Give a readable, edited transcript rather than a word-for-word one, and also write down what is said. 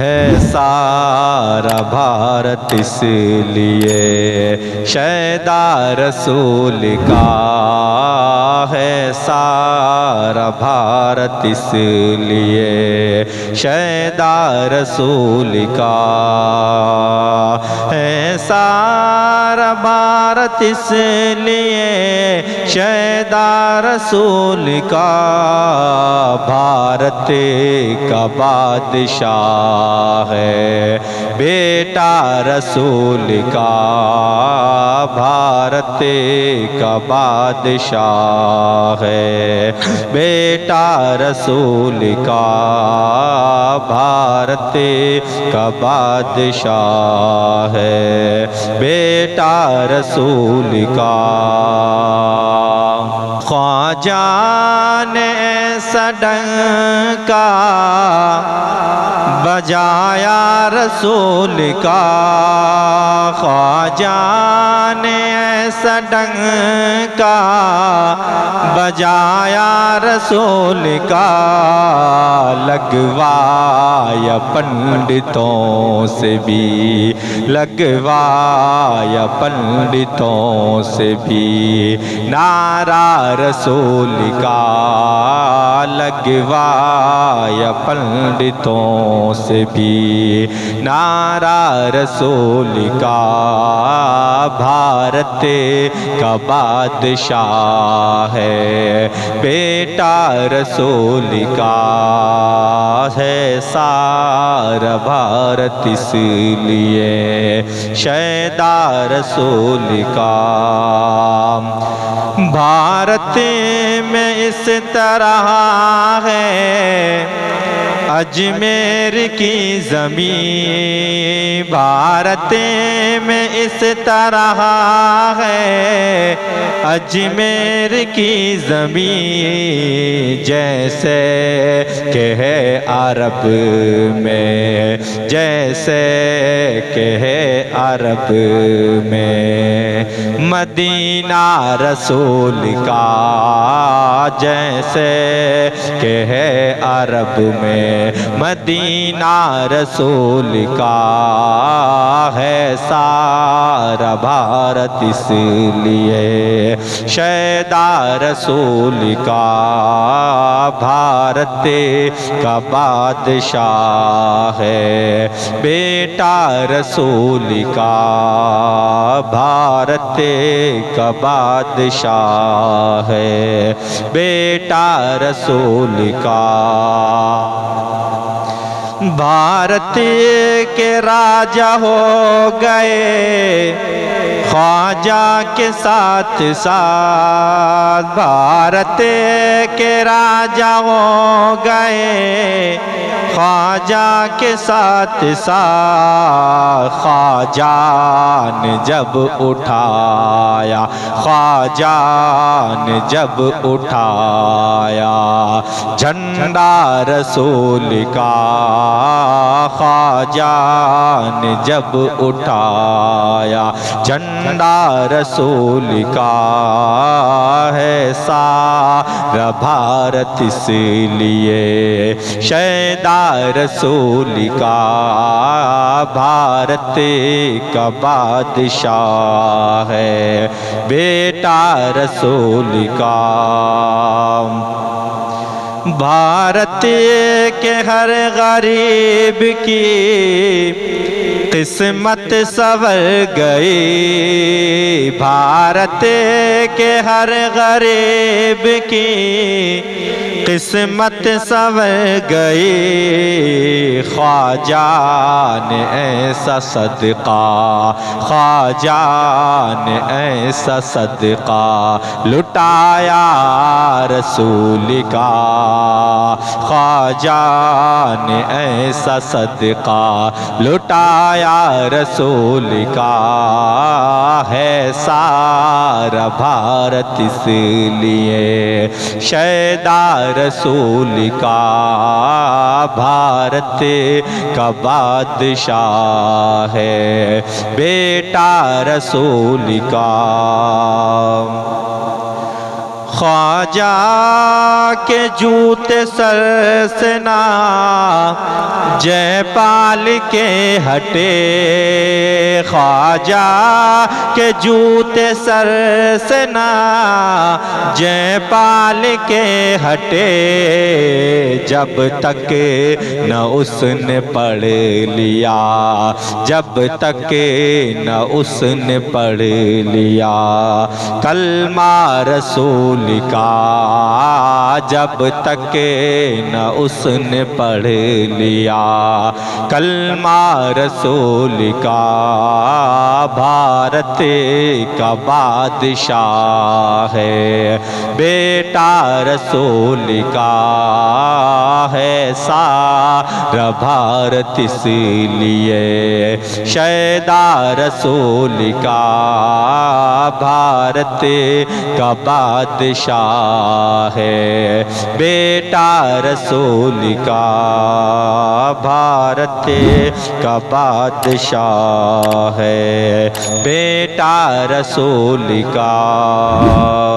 ہے سارا بھارت اس لیے شیدا رسول کا ہے سارا بھارت اس لیے شیدا رسول کا ہے سارا بھارت اس لیے شیدا رسول کا بھارت کا بادشاہ ہے بیٹا رسول کا بھارت کا بادشاہ ہے بیٹا رسول کا بھارت کا بادشاہ ہے بیٹا رسول کا خواجہ نے ایسا ڈنکا بجایا رسول کا خواجہ نے ایسا ڈنکا بجایا رسول کا لگوایا پنڈتوں سے بھی لگوایا پنڈتوں سے بھی نعرہ رسول کا لگوایا پنڈتوں سے بھی نعرہ رسول کا بھارت کا بادشاہ ہے بیٹا رسول کا ہے سارا بھارت اس لیے شیدا رسول کا بھارت میں اس طرح ہے اجمیر کی زمین بھارت میں اس طرح ہے اجمیر کی زمین جیسے کہ ہے عرب میں جیسے کہ ہے عرب میں مدینہ رسول کا جیسے کہ ہے عرب میں مدینہ رسول کا ہے سارا بھارت اس لیے شیدا رسول کا بھارت کا بادشاہ ہے بیٹا رسول کا بھارت کا بادشاہ ہے بیٹا رسول کا بھارت کے راجا ہو گئے خواجہ کے ساتھ ساتھ بھارت کے راجا ہو گئے خواجہ کے ساتھ ساتھ خواجہ نے جب اٹھایا خواجہ نے جب اٹھایا جھنڈا رسول کا خواجہ نے جب اٹھایا جھنڈا رسول کا ہے سارا بھارت اس لیے شیدا رسول کا بھارت کا بادشاہ ہے بیٹا رسول کا بھارت کے ہر غریب کی قسمت سنور گئی بھارت کے ہر غریب کی قسمت سنور گئی خواجہ نے ایسا صدقہ خواجہ نے ایسا صدقہ لٹایا رسول کا خواجہ نے ایسا صدقہ لٹایا رسول کا ہے سارا بھارت اس لیے شیدا رسول کا بھارت کا بادشاہ ہے بیٹا رسول کا خواجہ کے جوتے سر سے نہ جے پال کے ہٹے، خواجہ کے جوتے سر سے نہ جے پال کے ہٹے، جب تک نہ اس نے پڑھ لیا، جب تک نہ اس نے پڑھ لیا کلمہ رسول کا، جب تک نہ اس نے پڑھ لیا کلمہ رسول کا، بھارت کا بادشاہ ہے بیٹا رسول کا ہے، سارا بھارت اس لیے شیدا رسول کا، بھارت کا بادشاہ ہے بیٹا رسول کا، بھارت کا بادشاہ ہے بیٹا رسول کا۔